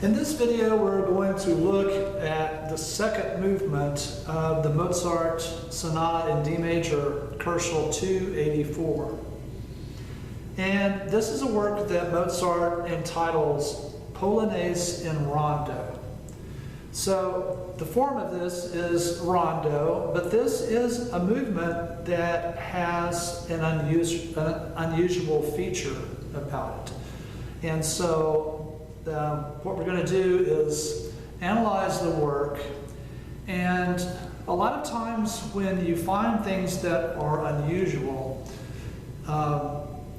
In this video, we're going to look at the second movement of the Mozart Sonata in D major, Koschel 284. And this is a work that Mozart entitles Polonaise in Rondo. So the form of this is rondo, but this is a movement that has an unusual feature about it. And so what we're going to do is analyze the work, and a lot of times when you find things that are unusual,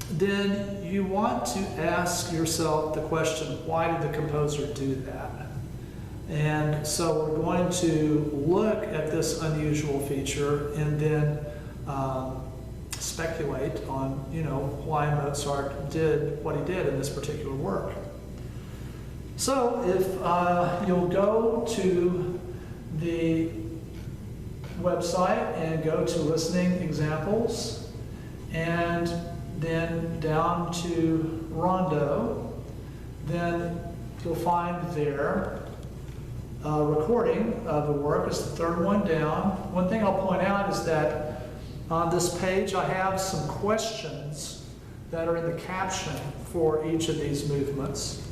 then you want to ask yourself the question, why did the composer do that? And so we're going to look at this unusual feature and then speculate on, why Mozart did what he did in this particular work. So if you'll go to the website and go to listening examples and then down to Rondo, then you'll find there a recording of the work. It's the third one down. One thing I'll point out is that on this page I have some questions that are in the caption for each of these movements.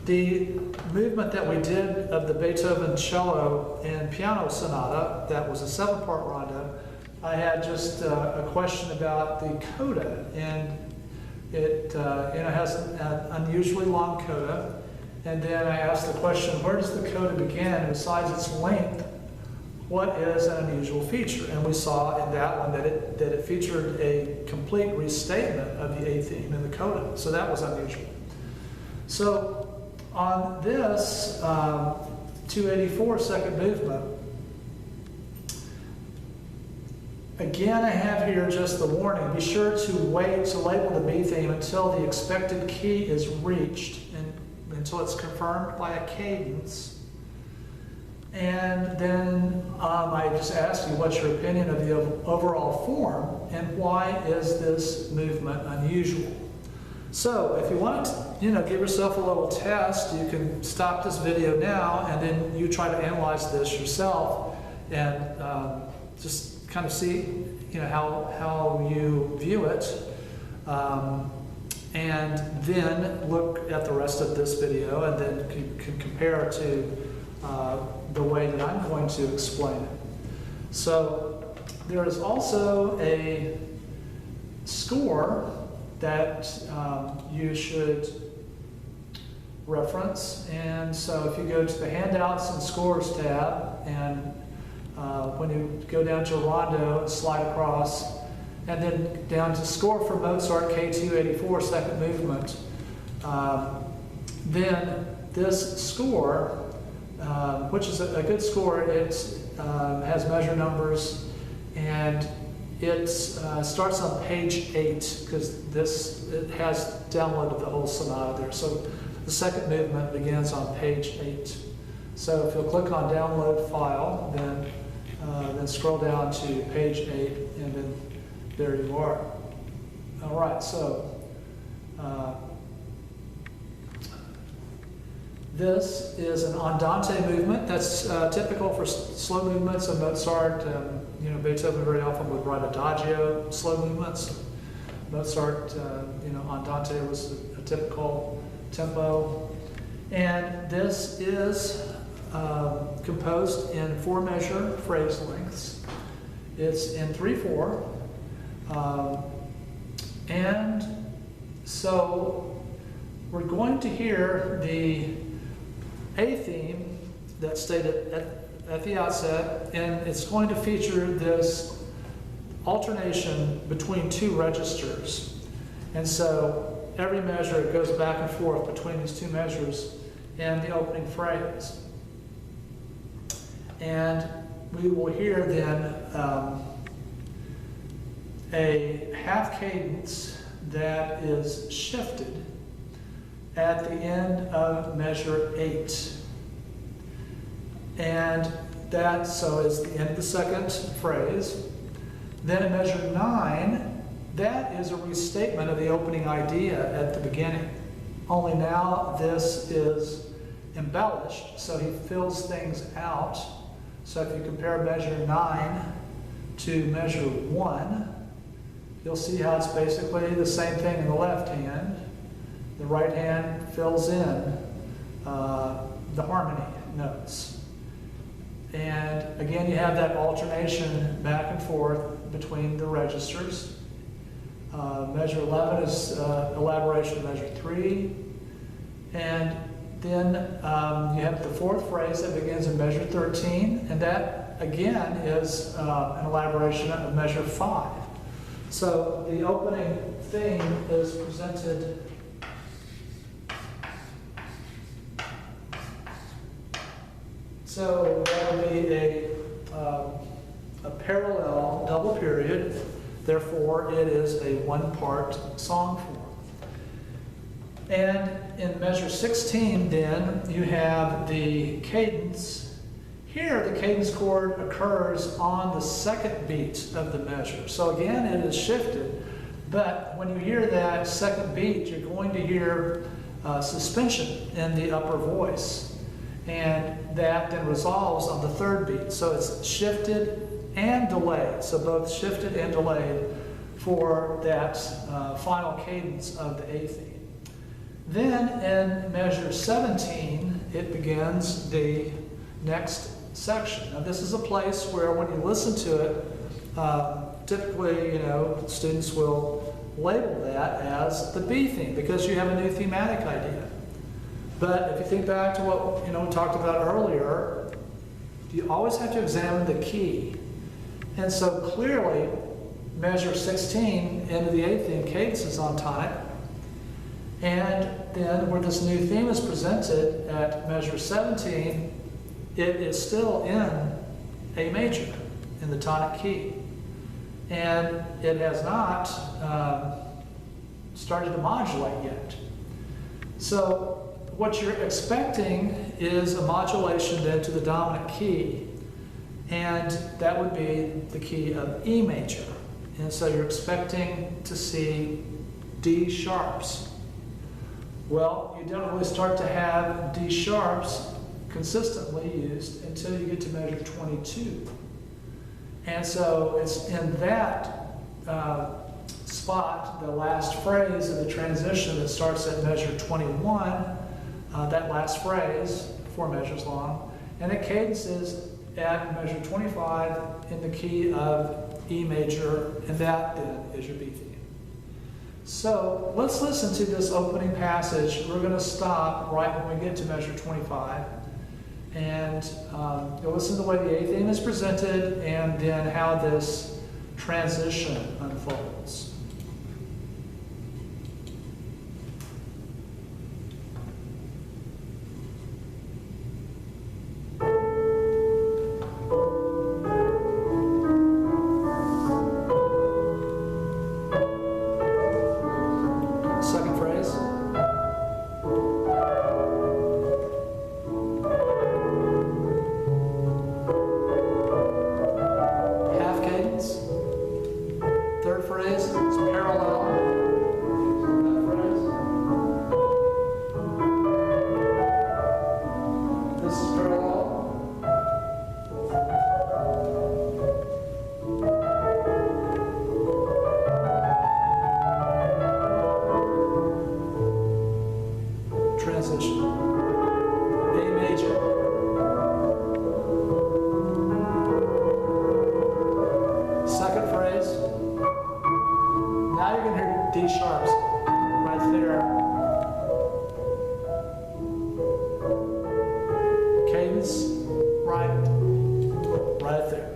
The movement that we did of the Beethoven cello and piano sonata, that was a 7-part rondo, I had just a question about the coda, and it has an unusually long coda. And then I asked the question, where does the coda begin? Besides its length, what is an unusual feature? And we saw in that one that it featured a complete restatement of the A theme in the coda. So that was unusual. So on this 284 second movement, again I have here just the warning. Be sure to wait to label the B theme until the expected key is reached and until it's confirmed by a cadence. And then I just asked you what's your opinion of the overall form and why is this movement unusual. So if you want to give yourself a little test, you can stop this video now and then you try to analyze this yourself and just kind of see how you view it. And then look at the rest of this video and then you can compare it to the way that I'm going to explain it. So there is also a score that you should reference. And so if you go to the Handouts and Scores tab, and when you go down to Rondo, slide across, and then down to Score for Mozart K 284 second movement, then this score, which is a good score, it has measure numbers, and it starts on page 8 because it has downloaded the whole sonata there. So the second movement begins on page 8. So if you'll click on Download File, then scroll down to page 8, and then there you are. All right, so this is an andante movement. That's typical for slow movements of Mozart. Beethoven very often would write adagio slow movements. Mozart, andante was a typical tempo. And this is composed in 4-measure phrase lengths. It's in 3/4. And so we're going to hear the A theme that's stated at the outset, and it's going to feature this alternation between 2 registers. And so every measure goes back and forth between these 2 measures in the opening phrase. And we will hear then a half cadence that is shifted at the end of measure 8. And that, so is the end of the second phrase. Then in measure 9, that is a restatement of the opening idea at the beginning. Only now this is embellished, so he fills things out. So if you compare measure 9 to measure 1, you'll see how it's basically the same thing in the left hand. The right hand fills in the harmony notes. And again, you have that alternation back and forth between the registers. Measure 11 is elaboration of measure 3. And then you have the fourth phrase that begins in measure 13, and that again is an elaboration of measure 5. So the opening theme is presented so that would be a parallel double period, therefore it is a one-part song form. And in measure 16 then you have the cadence. Here the cadence chord occurs on the second beat of the measure. So again it is shifted, but when you hear that second beat you're going to hear suspension in the upper voice. And that then resolves on the third beat. So it's shifted and delayed. So both shifted and delayed for that final cadence of the A theme. Then in measure 17, it begins the next section. Now this is a place where when you listen to it, typically, students will label that as the B theme because you have a new thematic idea. But if you think back to what we talked about earlier, you always have to examine the key. And so clearly, measure 16 into the A theme cadence is on time. And then where this new theme is presented at measure 17, it is still in A major, in the tonic key. And it has not started to modulate yet. So what you're expecting is a modulation then to the dominant key, and that would be the key of E major. And so you're expecting to see D sharps. Well, you don't really start to have D sharps consistently used until you get to measure 22. And so it's in that spot, the last phrase of the transition that starts at measure 21, that last phrase, 4 measures long, and it cadences at measure 25 in the key of E major, and that then is your B theme. So let's listen to this opening passage. We're going to stop right when we get to measure 25, and you'll listen to the way the A theme is presented and then how this transition unfolds.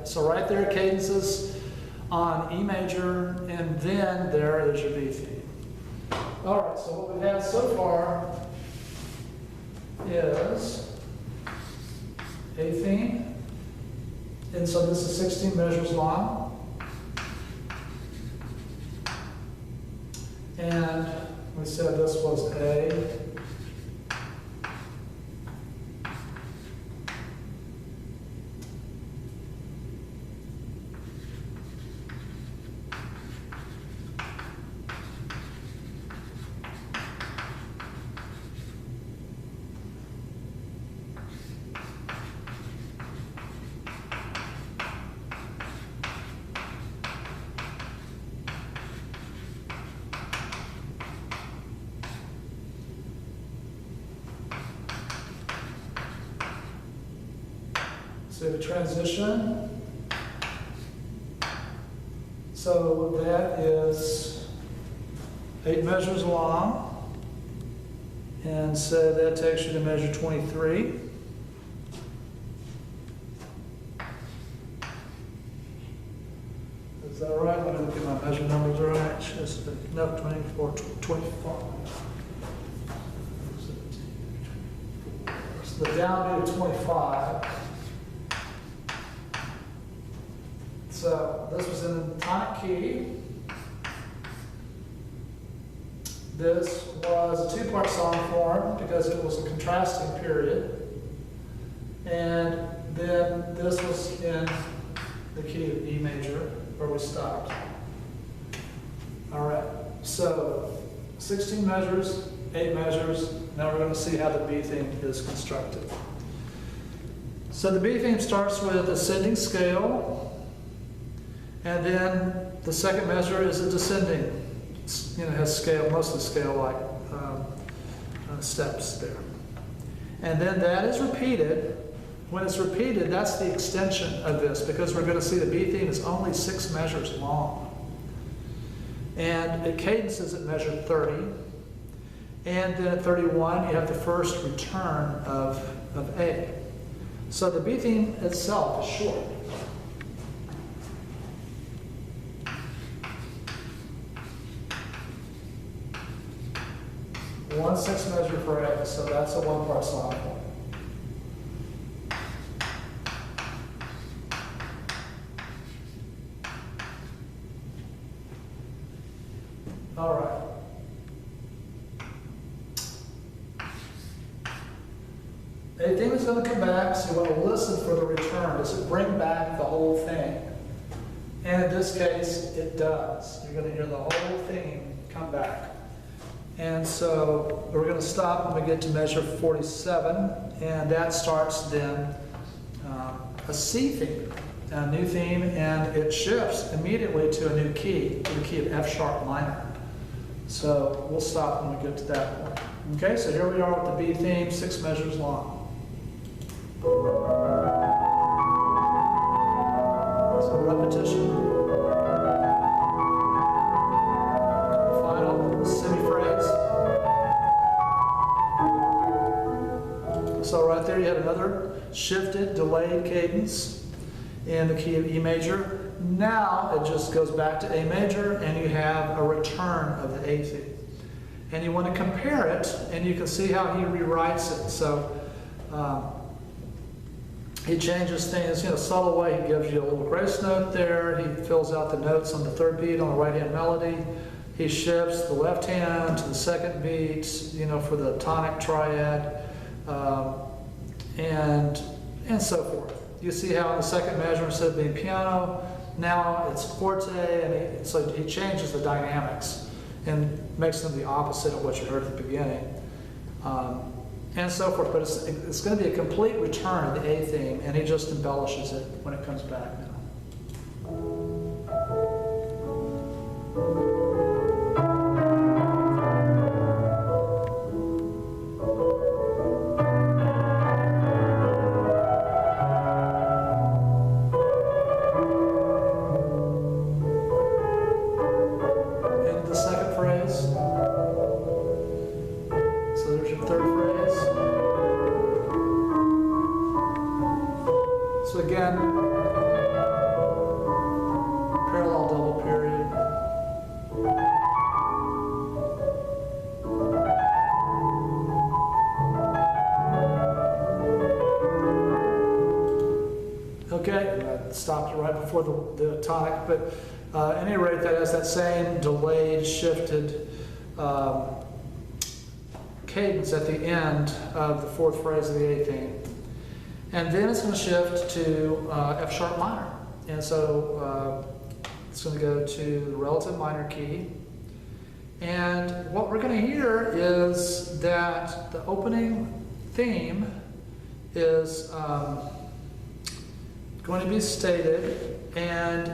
So right there, cadences on E major, and then there is your B theme. All right, so what we've had so far is A theme, and so this is 16 measures long. And we said this was A. So we have a transition. So that is 8 measures long. And so that takes you to measure 23. Is that right? Let me look at my measure numbers right. Just, no, 24, 25. So the downbeat of 25. So this was in the tonic key. This was a 2-part song form because it was a contrasting period. And then this was in the key of E major, where we stopped. All right, so 16 measures, 8 measures. Now we're going to see how the B theme is constructed. So the B theme starts with ascending scale, and then the second measure is a descending. Has scale, mostly scale-like steps there. And then that is repeated. When it's repeated, that's the extension of this, because we're going to see the B theme is only 6 measures long. And it cadences at measure 30. And then at 31, you have the first return of A. So the B theme itself is short. One 6 measure for A, so that's a 1-part song form. All right. A theme is going to come back, so you want to listen for the return. Does it bring back the whole thing? And in this case, it does. You're going to hear the whole theme come back. And so we're going to stop when we get to measure 47, and that starts then a C theme, a new theme, and it shifts immediately to a new key, to the key of F sharp minor. So we'll stop when we get to that point. Okay, so here we are with the B theme, 6 measures long. So repetition. Final semi-phrase. So right there you have another shifted, delayed cadence in the key of E major. Now it just goes back to A major, and you have a return of the A theme. And you want to compare it, and you can see how he rewrites it. So he changes things in a subtle way. He gives you a little grace note there. He fills out the notes on the 3rd beat on the right-hand melody. He shifts the left hand to the 2nd beat, for the tonic triad, and so forth. You see how in the 2nd measure, instead of being piano, now it's forte, and so he changes the dynamics and makes them the opposite of what you heard at the beginning, and so forth. But it's going to be a complete return of the A theme, and he just embellishes it when it comes back now. So again, parallel double period. Okay, I stopped right before the tonic, but at any rate, that has that same delayed, shifted cadence at the end of the 4th phrase of the A theme. And then it's going to shift to F sharp minor. And so it's going to go to the relative minor key. And what we're going to hear is that the opening theme is going to be stated, and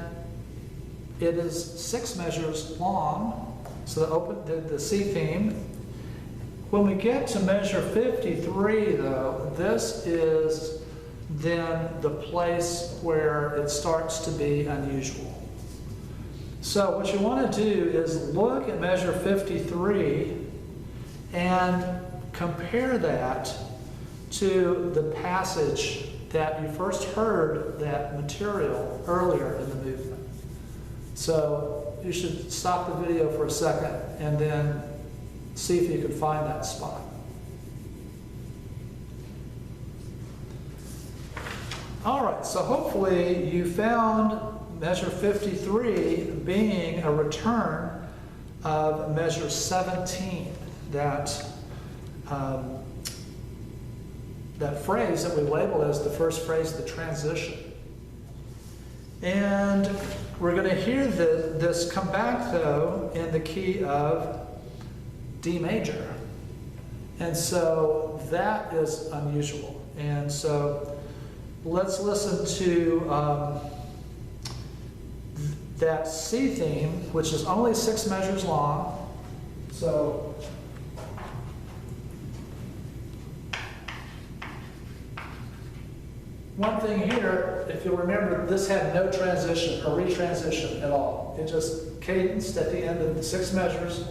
it is 6 measures long. So the C theme. When we get to measure 53, though, this is then the place where it starts to be unusual. So what you want to do is look at measure 53 and compare that to the passage that you first heard that material earlier in the movement. So you should stop the video for a second and then see if you can find that spot. All right, so hopefully you found measure 53 being a return of measure 17, that phrase that we labeled as the first phrase, the transition. And we're going to hear this come back, though, in the key of D major. And so that is unusual. And so let's listen to that C theme, which is only 6 measures long. So one thing here, if you'll remember, this had no transition or retransition at all. It just cadenced at the end of the 6 measures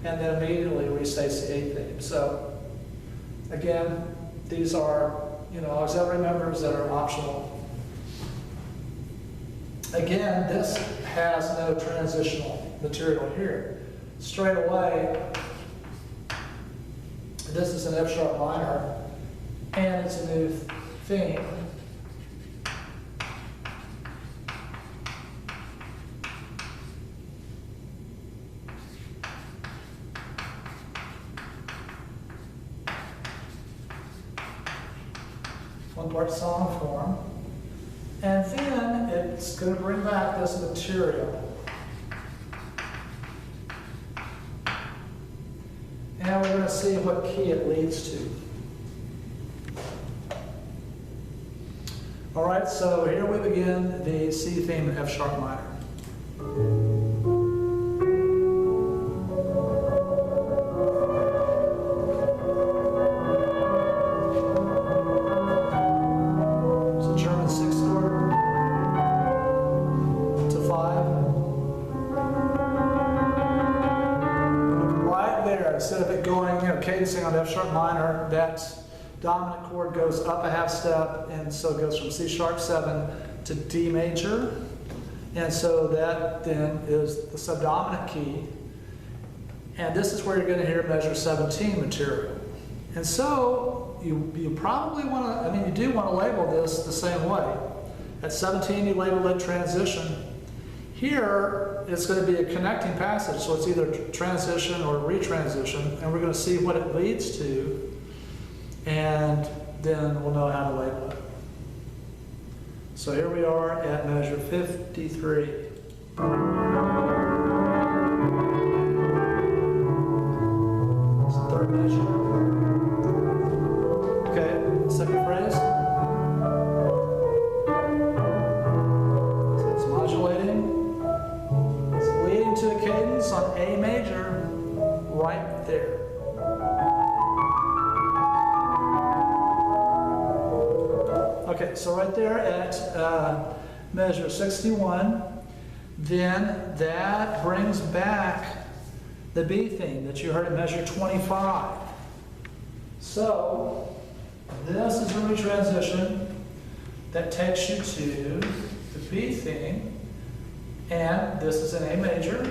and then immediately restates the 8th theme. So again, these are, auxiliary members that are optional. Again, this has no transitional material here. Straight away, this is an F sharp minor, and it's a new theme. One-part song form. And then it's going to bring back this material. And we're going to see what key it leads to. All right, so here we begin the C theme in F sharp minor. Instead of it going, cadencing on F sharp minor, that dominant chord goes up a half step, and so it goes from C sharp 7 to D major. And so that then is the subdominant key. And this is where you're going to hear measure 17 material. And so you probably want to, you do want to label this the same way. At 17, you label it transition. Here, it's going to be a connecting passage, so it's either transition or retransition, and we're going to see what it leads to, and then we'll know how to label it. So here we are at measure 53. It's the third measure. Okay, second phrase. So it's modulating. Leading to a cadence on A major, right there. Okay, so right there at measure 61, then that brings back the B theme that you heard at measure 25. So this is a retransition that takes you to the B theme. And this is in A major.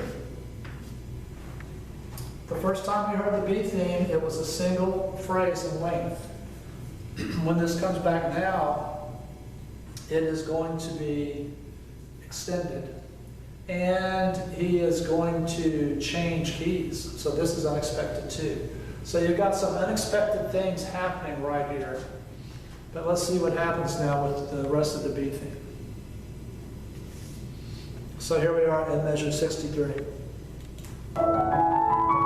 The first time you heard the B theme, it was a single phrase in length. When this comes back now, it is going to be extended. And he is going to change keys. So this is unexpected too. So you've got some unexpected things happening right here. But let's see what happens now with the rest of the B theme. So here we are in measure 63.